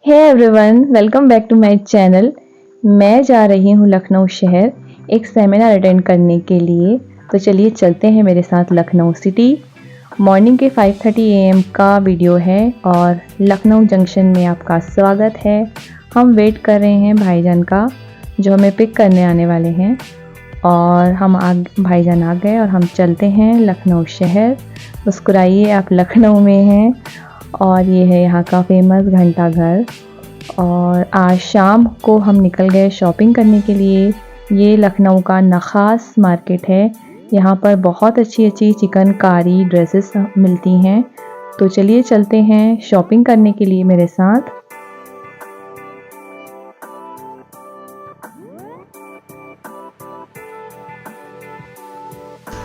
Hey everyone, welcome back to my channel. मैं जा रही हूँ लखनऊ शहर एक सेमिनार अटेंड करने के लिए। तो चलिए चलते हैं मेरे साथ लखनऊ सिटी। मॉर्निंग के 5:30 AM का वीडियो है और लखनऊ जंक्शन में आपका स्वागत है। हम वेट कर रहे हैं भाईजान का जो हमें पिक करने आने वाले हैं और भाईजान आ गए और हम चलते हैं लखनऊ शहर। मुस्कुराइए, आप लखनऊ में हैं। और ये है यहाँ का फेमस घंटा घर। और आज शाम को हम निकल गए शॉपिंग करने के लिए। ये लखनऊ का नखास मार्केट है। यहाँ पर बहुत अच्छी अच्छी चिकनकारी ड्रेसेस मिलती हैं। तो चलिए चलते हैं शॉपिंग करने के लिए मेरे साथ।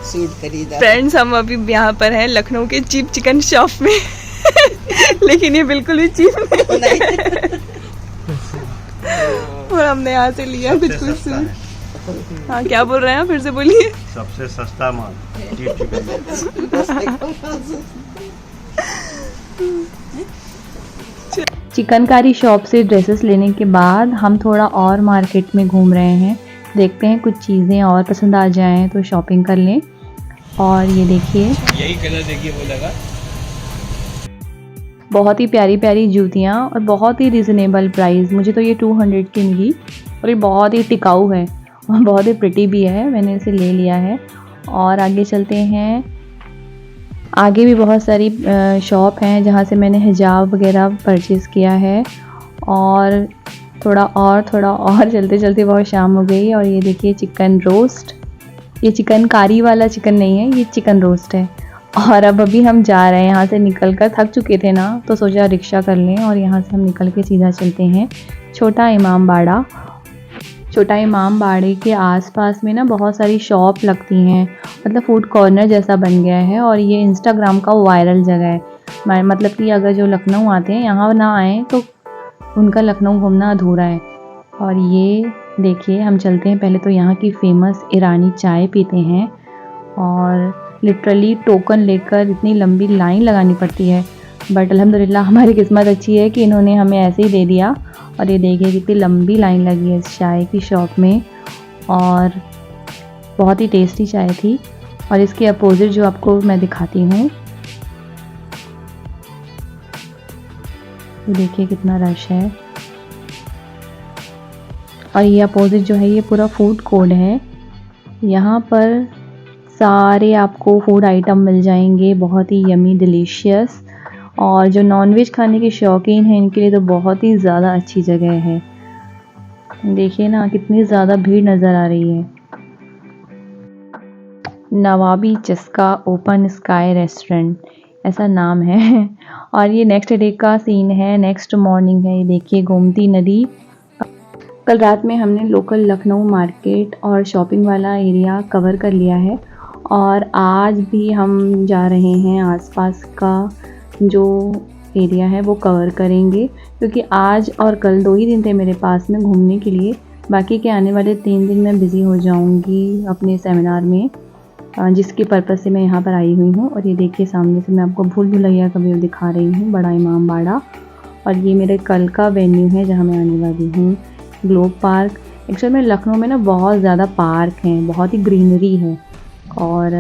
सूट खरीदा। फ्रेंड्स, हम अभी यहाँ पर हैं लखनऊ के चीप चिकन शॉप में लेकिन ये बिल्कुल भी चीप नहीं है। और हमने यहाँ से लिया कुछ सूट। हाँ, क्या बोल रहे हैं, फिर से बोलिए। सबसे सस्ता माल चीप चिकन। चिकनकारी शॉप से ड्रेसेस लेने के बाद हम थोड़ा और मार्केट में घूम रहे हैं। देखते हैं कुछ चीज़ें और पसंद आ जाएं तो शॉपिंग कर लें। और ये देखिए, यही कलर देखिए वो लगा। बहुत ही प्यारी प्यारी जूतियाँ और बहुत ही रिजनेबल प्राइस। मुझे तो ये 200 की मिली और ये बहुत ही टिकाऊ है और बहुत ही प्रिटी भी है। मैंने इसे ले लिया है और आगे चलते हैं। आगे भी बहुत सारी शॉप हैं जहाँ से मैंने हिजाब वगैरह परचेज़ किया है। और थोड़ा और चलते चलते बहुत शाम हो गई। और ये देखिए चिकन रोस्ट। ये चिकनकारी वाला चिकन नहीं है, ये चिकन रोस्ट है। और अब अभी हम जा रहे हैं यहाँ से निकल कर। थक चुके थे ना, तो सोचा रिक्शा कर लें और यहाँ से हम निकल के सीधा चलते हैं छोटा इमाम बाड़ा। छोटा इमाम बाड़े के आसपास में ना बहुत सारी शॉप लगती हैं, मतलब फूड कॉर्नर जैसा बन गया है। और ये इंस्टाग्राम का वायरल जगह है। मतलब कि अगर जो लखनऊ आते हैं यहाँ ना आए तो उनका लखनऊ घूमना अधूरा है। और ये देखिए, हम चलते हैं पहले तो यहाँ की फ़ेमस ईरानी चाय पीते हैं। और लिटरली टोकन लेकर इतनी लंबी लाइन लगानी पड़ती है, बट अल्हम्दुलिल्लाह हमारी किस्मत अच्छी है कि इन्होंने हमें ऐसे ही दे दिया। और ये देखिए कितनी लंबी लाइन लगी है इस चाय की शॉप में और बहुत ही टेस्टी चाय थी। और इसके अपोजिट जो आपको मैं दिखाती हूँ, ये देखिए कितना रश है। और ये अपोजिट जो है ये पूरा फूड कोर्ट है। यहाँ पर सारे आपको फूड आइटम मिल जाएंगे, बहुत ही यमी डिलीशियस। और जो नॉनवेज खाने के शौकीन हैं इनके लिए तो बहुत ही ज़्यादा अच्छी जगह है। देखिए ना कितनी ज़्यादा भीड़ नज़र आ रही है। नवाबी चस्का ओपन स्काई रेस्टोरेंट ऐसा नाम है। और ये नेक्स्ट डे का सीन है, नेक्स्ट मॉर्निंग है। ये देखिए गोमती नदी। कल रात में हमने लोकल लखनऊ मार्केट और शॉपिंग वाला एरिया कवर कर लिया है। और आज भी हम जा रहे हैं आसपास का जो एरिया है वो कवर करेंगे, क्योंकि आज और कल 2 ही दिन थे मेरे पास में घूमने के लिए। बाकी के आने वाले 3 दिन मैं बिज़ी हो जाऊंगी अपने सेमिनार में, जिसके पर्पज़ से मैं यहाँ पर आई हुई हूँ। और ये देखिए सामने से मैं आपको भूल भुलैया का व्यू दिखा रही हूँ, बड़ा इमाम बाड़ा। और ये मेरे कल का वेन्यू है जहाँ मैं आने वाली हूँ, ग्लोब पार्क। एक्चुअल में लखनऊ में ना बहुत ज़्यादा पार्क हैं, बहुत ही ग्रीनरी है। और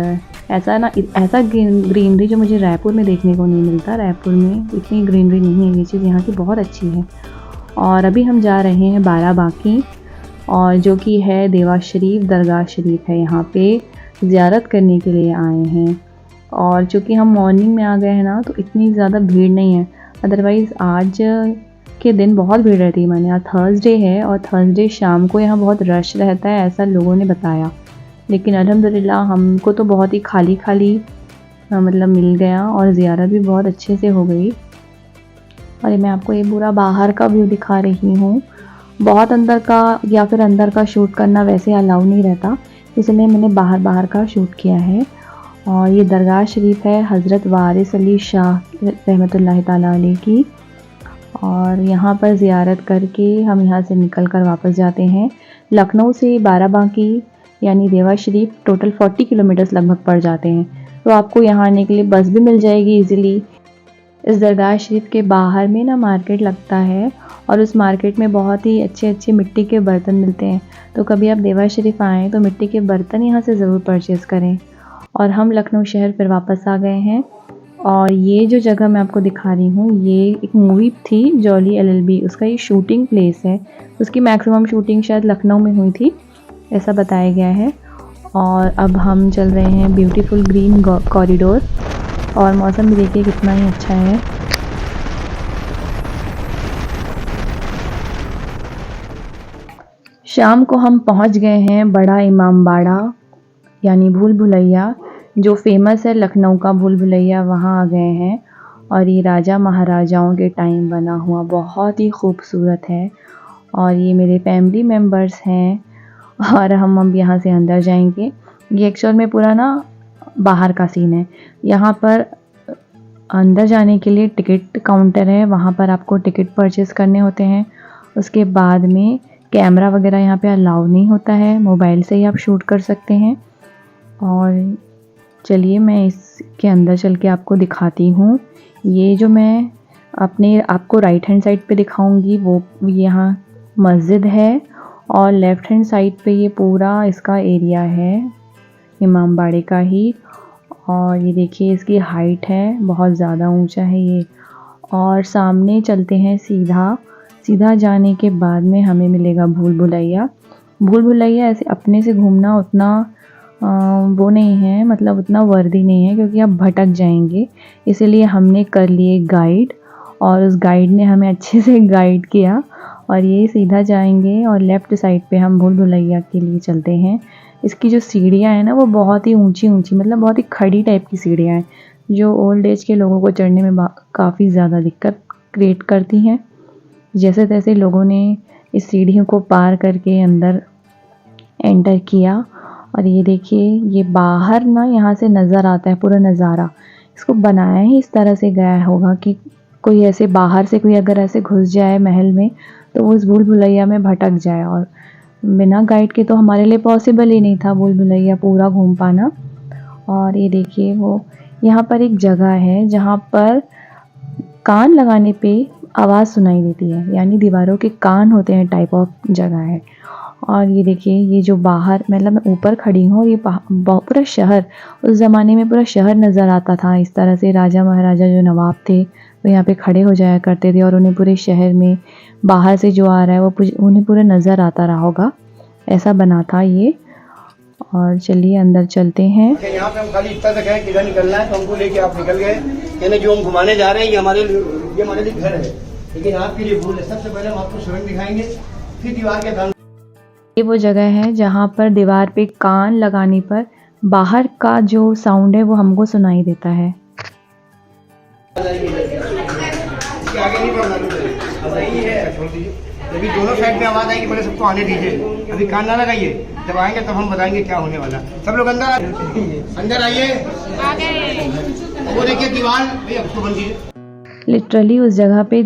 ऐसा ग्रीनरी जो मुझे रायपुर में देखने को नहीं मिलता। रायपुर में इतनी ग्रीनरी नहीं है, ये चीज़ यहाँ की बहुत अच्छी है। और अभी हम जा रहे हैं बाराबांकी, और जो कि है देवा शरीफ दरगाह शरीफ है। यहाँ पे ज़ियारत करने के लिए आए हैं। और चूँकि हम मॉर्निंग में आ गए हैं ना, तो इतनी ज़्यादा भीड़ नहीं है। अदरवाइज़ आज के दिन बहुत भीड़ रहती है। मैंने आज थर्सडे है और थर्सडे शाम को यहाँ बहुत रश रहता है, ऐसा लोगों ने बताया। लेकिन अल्हम्दुलिल्लाह हमको तो बहुत ही खाली मतलब मिल गया और ज़ियारत भी बहुत अच्छे से हो गई। और मैं आपको ये पूरा बाहर का व्यू दिखा रही हूँ। बहुत अंदर का या फिर अंदर का शूट करना वैसे अलाउ नहीं रहता, इसलिए मैंने बाहर का शूट किया है। और ये दरगाह शरीफ है हज़रत वारिस अली शाह रहमतुल्लाह ताला अलैह की। और यहाँ पर ज़ियारत करके हम यहाँ से निकल कर वापस जाते हैं। लखनऊ से बाराबांकी यानी देवा शरीफ टोटल 40 किलोमीटर्स लगभग पड़ जाते हैं। तो आपको यहाँ आने के लिए बस भी मिल जाएगी इजीली। इस दरगाह शरीफ के बाहर में ना मार्केट लगता है और उस मार्केट में बहुत ही अच्छे अच्छे मिट्टी के बर्तन मिलते हैं। तो कभी आप देवा शरीफ आएँ तो मिट्टी के बर्तन यहाँ से ज़रूर परचेज़ करें। और हम लखनऊ शहर फिर वापस आ गए हैं। और ये जो जगह मैं आपको दिखा रही हूँ, ये एक मूवी थी जॉली LLB, उसका ये शूटिंग प्लेस है। उसकी मैक्सिमम शूटिंग शायद लखनऊ में हुई थी, ऐसा बताया गया है। और अब हम चल रहे हैं ब्यूटीफुल ग्रीन कॉरिडोर, और मौसम भी देखिए कितना ही अच्छा है। शाम को हम पहुंच गए हैं बड़ा इमामबाड़ा, यानी भूल भुलैया, जो फेमस है लखनऊ का भूल भुलैया, वहाँ आ गए हैं। और ये राजा महाराजाओं के टाइम बना हुआ बहुत ही खूबसूरत है। और ये मेरे फैमिली मेम्बर्स हैं और हम अब यहाँ से अंदर जाएंगे। ये एक्चुअल में पूरा ना बाहर का सीन है। यहाँ पर अंदर जाने के लिए टिकट काउंटर है, वहाँ पर आपको टिकट परचेज़ करने होते हैं। उसके बाद में कैमरा वगैरह यहाँ पे अलाउ नहीं होता है, मोबाइल से ही आप शूट कर सकते हैं। और चलिए मैं इसके अंदर चल के आपको दिखाती हूँ। ये जो मैं आपको राइट हैंड साइड पे दिखाऊंगी वो यहाँ मस्जिद है, और लेफ़्ट हैंड साइड पे ये पूरा इसका एरिया है इमामबाड़े का ही। और ये देखिए इसकी हाइट है, बहुत ज़्यादा ऊंचा है ये। और सामने चलते हैं सीधा जाने के बाद में हमें मिलेगा भूल भुलैया। भूल भुलैया ऐसे अपने से घूमना उतना वो नहीं है, मतलब उतना वर्दी नहीं है, क्योंकि आप भटक जाएंगे। इसीलिए हमने कर लिए गाइड, और उस गाइड ने हमें अच्छे से गाइड किया। और ये सीधा जाएंगे और लेफ़्ट साइड पे हम भूल भुलैया के लिए चलते हैं। इसकी जो सीढ़ियाँ हैं ना वो बहुत ही ऊंची मतलब बहुत ही खड़ी टाइप की सीढ़ियाँ हैं, जो ओल्ड एज के लोगों को चढ़ने में काफ़ी ज़्यादा दिक्कत क्रिएट करती हैं। जैसे तैसे लोगों ने इस सीढ़ियों को पार करके अंदर एंटर किया। और ये देखिए ये बाहर ना यहाँ से नज़र आता है पूरा नज़ारा। इसको बनाया ही इस तरह से गया होगा कि कोई ऐसे बाहर से कोई अगर ऐसे घुस जाए महल में तो वो उस भूल भुलैया में भटक जाए। और बिना गाइड के तो हमारे लिए पॉसिबल ही नहीं था भूल भुलैया पूरा घूम पाना। और ये देखिए वो यहाँ पर एक जगह है जहाँ पर कान लगाने पे आवाज़ सुनाई देती है, यानी दीवारों के कान होते हैं टाइप ऑफ जगह है। और ये देखिए ये जो बाहर, मतलब मैं ऊपर खड़ी हूँ और ये पूरा शहर, उस ज़माने में पूरा शहर नज़र आता था। इस तरह से राजा महाराजा जो नवाब थे वो यहाँ पे खड़े हो जाया करते थे, और उन्हें पूरे शहर में बाहर से जो आ रहा है वो उन्हें पूरा नज़र आता रहा होगा, ऐसा बना था ये। और चलिए अंदर चलते हैं। यहाँ पे हम खाली इतना तक है, किधर निकलना है तो हमको लेके आप निकल गए। यानी जो हम घुमाने जा रहे हैं ये हमारे लिए घर है, लेकिन आपके लिए भूल है। सबसे पहले हम आपको सुरंग दिखाएंगे, फिर दीवार के दान। ये वो जगह है जहाँ पर दीवार पे कान लगाने पर बाहर का जो साउंड है वो हमको सुनाई देता है। इसके आगे नहीं बढ़ना, सही है, छोड़ दीजिए। अभी दोनों साइड में आवाज आएगी, पहले सबको आने दीजिए। अभी कान ना लगाइए, जब आएंगे तब हम बताएंगे क्या होने वाला। सब लोग अंदर आइए। वो देखिए दीवार, भैया उसको बंद कीजिए। लिटरली उस जगह पे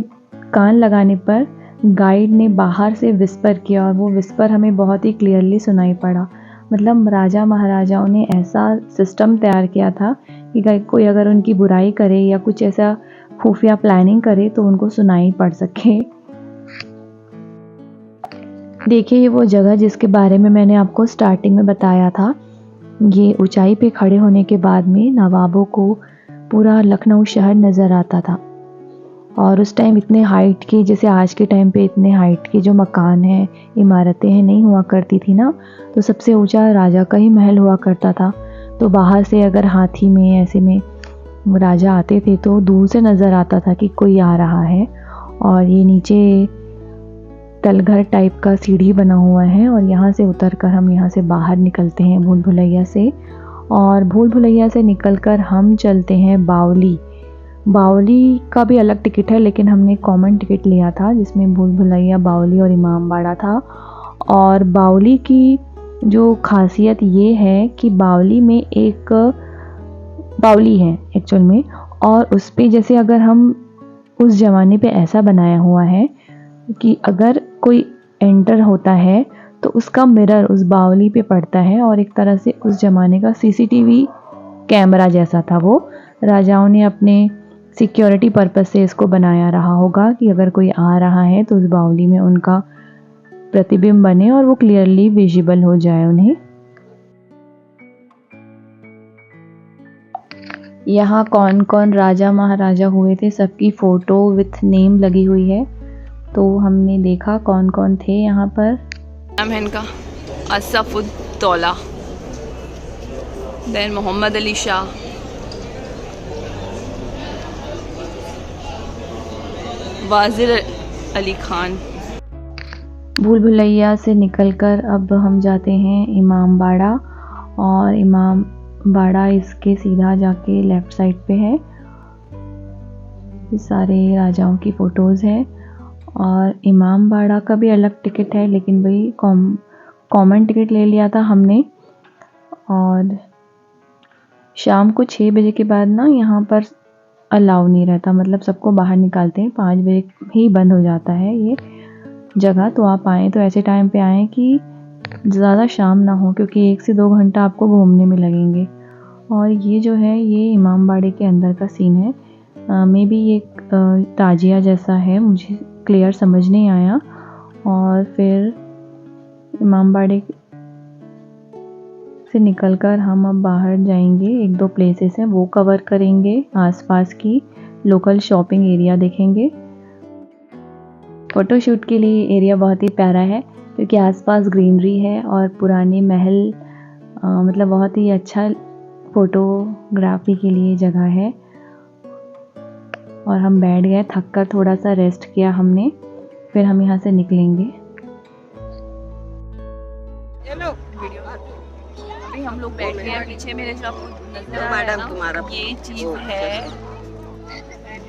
कान लगाने पर गाइड ने बाहर से विस्पर किया, और वो विस्पर हमें बहुत ही क्लियरली सुनाई पड़ा। मतलब राजा महाराजाओं ने ऐसा सिस्टम तैयार किया था कि कोई अगर उनकी बुराई करे या कुछ ऐसा खुफिया प्लानिंग करे तो उनको सुनाई पड़ सके। देखिए ये वो जगह जिसके बारे में मैंने आपको स्टार्टिंग में बताया था। ये ऊंचाई पे खड़े होने के बाद में नवाबों को पूरा लखनऊ शहर नज़र आता था। और उस टाइम इतने हाइट के, जैसे आज के टाइम पे इतने हाइट के जो मकान हैं, इमारतें हैं, नहीं हुआ करती थी ना। तो सबसे ऊंचा राजा का ही महल हुआ करता था। तो बाहर से अगर हाथी में ऐसे में राजा आते थे तो दूर से नज़र आता था कि कोई आ रहा है। और ये नीचे तलघर टाइप का सीढ़ी बना हुआ है, और यहाँ से उतरकर हम यहाँ से बाहर निकलते हैं भूल भुलैया से। और भूल भुलैया से निकलकर हम चलते हैं बावली का भी अलग टिकट है, लेकिन हमने कॉमन टिकट लिया था जिसमें भूल भुलैया, बावली और इमामबाड़ा था। और बावली की जो खासियत ये है कि बावली में एक बावली है एक्चुअल में, और उस पे जैसे अगर हम उस ज़माने पे ऐसा बनाया हुआ है कि अगर कोई एंटर होता है तो उसका मिरर उस बावली पे पड़ता है, और एक तरह से उस ज़माने का CCTV कैमरा जैसा था वो। राजाओं ने अपने सिक्योरिटी पर्पस से इसको बनाया रहा होगा कि अगर कोई आ रहा है तो उस बावली में उनका प्रतिबिंब बने और वो क्लियरली विजिबल हो जाए उन्हें। यहाँ कौन कौन राजा महाराजा हुए थे सबकी फ़ोटो विथ नेम लगी हुई है, तो हमने देखा कौन कौन थे यहाँ पर। नाम है इनका असफुद्दौला, देन मोहम्मद अली शाह, वाजिर अली खान। भूल भुलैया से निकलकर अब हम जाते हैं इमाम बाड़ा, और इमाम बाड़ा इसके सीधा जाके लेफ़्ट साइड पे है। ये सारे राजाओं की फ़ोटोज़ हैं और इमाम बाड़ा का भी अलग टिकट है, लेकिन भाई कॉमन टिकट ले लिया था हमने। और शाम को 6 बजे के बाद ना यहाँ पर अलाउ नहीं रहता, मतलब सबको बाहर निकालते हैं, 5 बजे ही बंद हो जाता है ये जगह। तो आप आएँ तो ऐसे टाइम पे आएँ कि ज़्यादा शाम ना हो, क्योंकि 1 से 2 घंटा आपको घूमने में लगेंगे। और ये जो है ये इमाम बाड़े के अंदर का सीन है। मे बी ये ताजिया जैसा है, मुझे क्लियर समझ नहीं आया। और फिर इमाम बाड़े से निकलकर हम अब बाहर जाएंगे, 1-2 प्लेसेस हैं वो कवर करेंगे, आसपास की लोकल शॉपिंग एरिया देखेंगे। फ़ोटोशूट के लिए एरिया बहुत ही प्यारा है, क्योंकि आसपास ग्रीनरी है और पुराने महल, मतलब बहुत ही अच्छा फ़ोटोग्राफी के लिए जगह है। और हम बैठ गए, थक कर थोड़ा सा रेस्ट किया हमने, फिर हम यहाँ से निकलेंगे। अभी हम लोग बैठ गए हैं, पीछे मेरे जो आपको नजर आ रहा है ना, ये चीज़ है,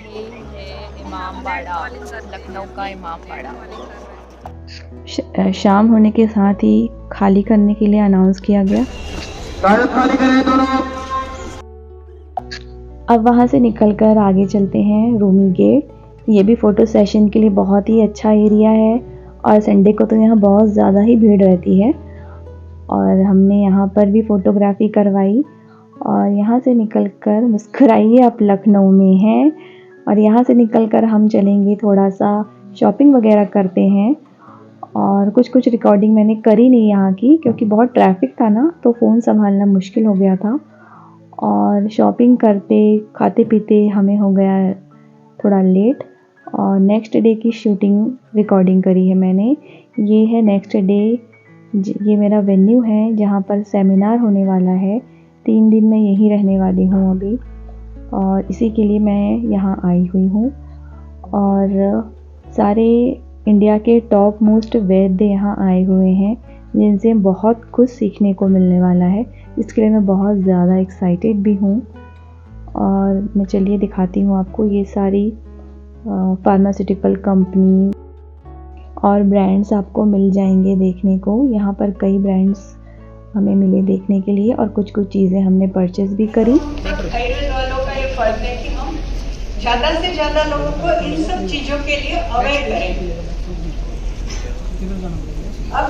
ये है इमाम बाड़ा, लखनऊ का इमाम बाड़ा। शाम होने के साथ ही खाली करने के लिए अनाउंस किया गया। खाली करें दोनों। अब वहाँ से निकलकर आगे चलते हैं रूमी गेट। ये भी फ़ोटो सेशन के लिए बहुत ही अच्छा एरिया है, और संडे को तो यहाँ बहुत ज़्यादा ही भीड़ रहती है। और हमने यहाँ पर भी फ़ोटोग्राफी करवाई। और यहाँ से निकलकर मुस्कुराइए, आप लखनऊ में हैं। और यहाँ से निकलकर हम चलेंगे, थोड़ा सा शॉपिंग वगैरह करते हैं। और कुछ रिकॉर्डिंग मैंने करी नहीं यहाँ की, क्योंकि बहुत ट्रैफिक था ना, तो फ़ोन संभालना मुश्किल हो गया था। और शॉपिंग करते खाते पीते हमें हो गया थोड़ा लेट, और नेक्स्ट डे की शूटिंग रिकॉर्डिंग करी है मैंने। ये है नेक्स्ट डे, ये मेरा वेन्यू है जहाँ पर सेमिनार होने वाला है। 3 दिन मैं यहीं रहने वाली हूँ अभी, और इसी के लिए मैं यहाँ आई हुई हूँ। और सारे इंडिया के टॉप मोस्ट वैद्य यहाँ आए हुए हैं, जिनसे बहुत कुछ सीखने को मिलने वाला है। इसके लिए मैं बहुत ज़्यादा एक्साइटेड भी हूँ। और मैं चलिए दिखाती हूँ आपको, ये सारी फार्मास्यूटिकल कंपनी और ब्रांड्स आपको मिल जाएंगे देखने को। यहाँ पर कई ब्रांड्स हमें मिले देखने के लिए, और कुछ चीज़ें हमने परचेज़ भी करी। थायराइड वालों का ये फर्ज है कि हम ज़्यादा से ज़्यादा लोगों को इन सब चीज़ों के लिए अवेयर करें। अब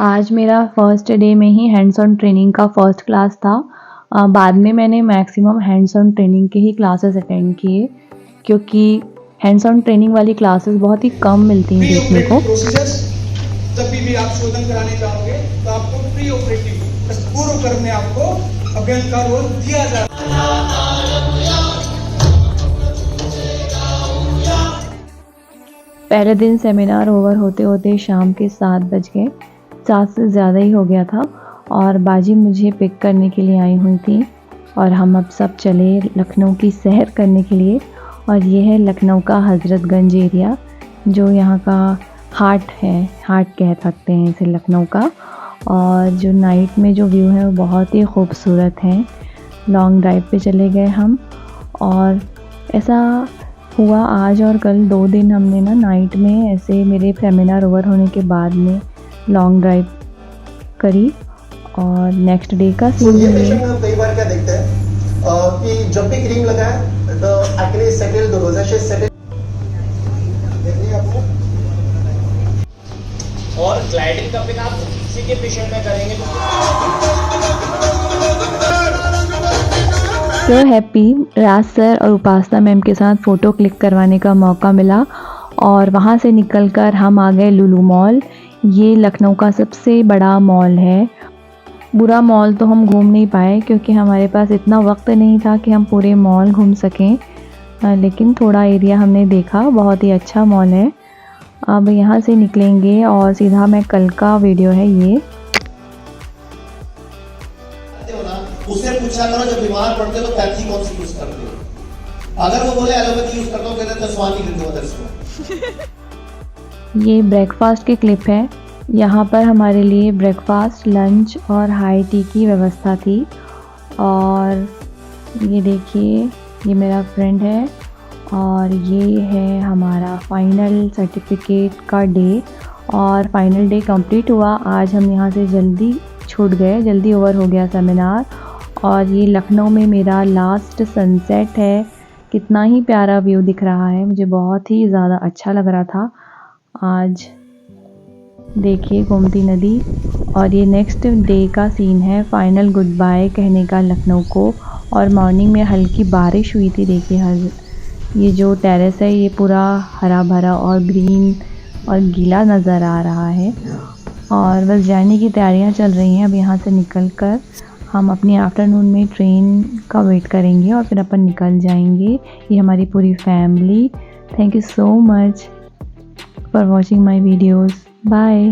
आज मेरा फर्स्ट डे में ही हैंड्स ऑन ट्रेनिंग का फर्स्ट क्लास था। बाद में मैंने मैक्सिमम हैंड्स ऑन ट्रेनिंग के ही क्लासेस अटेंड किए, क्योंकि हैंड्स ऑन ट्रेनिंग वाली क्लासेस बहुत ही कम मिलती हैं देखने को। जब भी आप शोधन कराने जाओगे तो आपको प्री ऑपरेटिव पूर्व कर्म में आपको अभ्यंग का रोल दिया जाता है। पहले दिन सेमिनार ओवर होते होते शाम के 7 बज गए, 7 से ज़्यादा ही हो गया था। और बाजी मुझे पिक करने के लिए आई हुई थी, और हम अब सब चले लखनऊ की सैर करने के लिए। और ये है लखनऊ का हज़रतगंज एरिया, जो यहाँ का हार्ट है, हार्ट कह सकते हैं इसे लखनऊ का। और जो नाइट में जो व्यू है वो बहुत ही खूबसूरत है। लॉन्ग ड्राइव पे चले गए हम, और ऐसा हुआ आज और कल 2 दिन हमने ना नाइट में ऐसे मेरे सेमिनार ओवर होने के बाद में लॉन्ग ड्राइव करी। और नेक्स्ट डे का सीन कई बार क्या देखते हैं कि जब भी क्रीम लगाए तो एक्ने सेटल, द रोज़ेशा सेटल। और ग्लाइडिंग का पिन आप किसी के पेशेंट में करेंगे तो सो हैप्पी, राज सर और उपासना मैम के साथ फ़ोटो क्लिक करवाने का मौका मिला और वहाँ से निकलकर हम आ गए लुलु मॉल। ये लखनऊ का सबसे बड़ा मॉल है। पूरा मॉल तो हम घूम नहीं पाए क्योंकि हमारे पास इतना वक्त नहीं था कि हम पूरे मॉल घूम सकें, लेकिन थोड़ा एरिया हमने देखा। बहुत ही अच्छा मॉल है। अब यहाँ से निकलेंगे और सीधा मैं कल का वीडियो है ये। उससे पूछा करो जब बीमार पड़ते हो तो पैथी कौन सी यूज करते हो, अगर वो बोले एलोपैथी यूज करता हूँ कहते तो स्वामी खरीदो। ये ब्रेकफास्ट की क्लिप है। यहाँ पर हमारे लिए ब्रेकफास्ट, लंच और हाई टी की व्यवस्था थी। और ये देखिए, ये मेरा फ्रेंड है और ये है हमारा फाइनल सर्टिफिकेट का डे। और फाइनल डे कंप्लीट हुआ। आज हम यहाँ से जल्दी छूट गए, जल्दी ओवर हो गया सेमिनार। और ये लखनऊ में मेरा लास्ट सनसेट है। कितना ही प्यारा व्यू दिख रहा है, मुझे बहुत ही ज़्यादा अच्छा लग रहा था आज। देखिए गोमती नदी। और ये नेक्स्ट डे का सीन है, फाइनल गुड बाय कहने का लखनऊ को। और मॉर्निंग में हल्की बारिश हुई थी। देखिए ये जो टेरेस है ये पूरा हरा भरा और ग्रीन और गीला नज़र आ रहा है। और बस जाने की तैयारियां चल रही हैं। अब यहाँ से निकलकर हम अपनी आफ्टरनून में ट्रेन का वेट करेंगे और फिर अपन निकल जाएंगे। ये हमारी पूरी family. Thank you so much for watching my videos. Bye.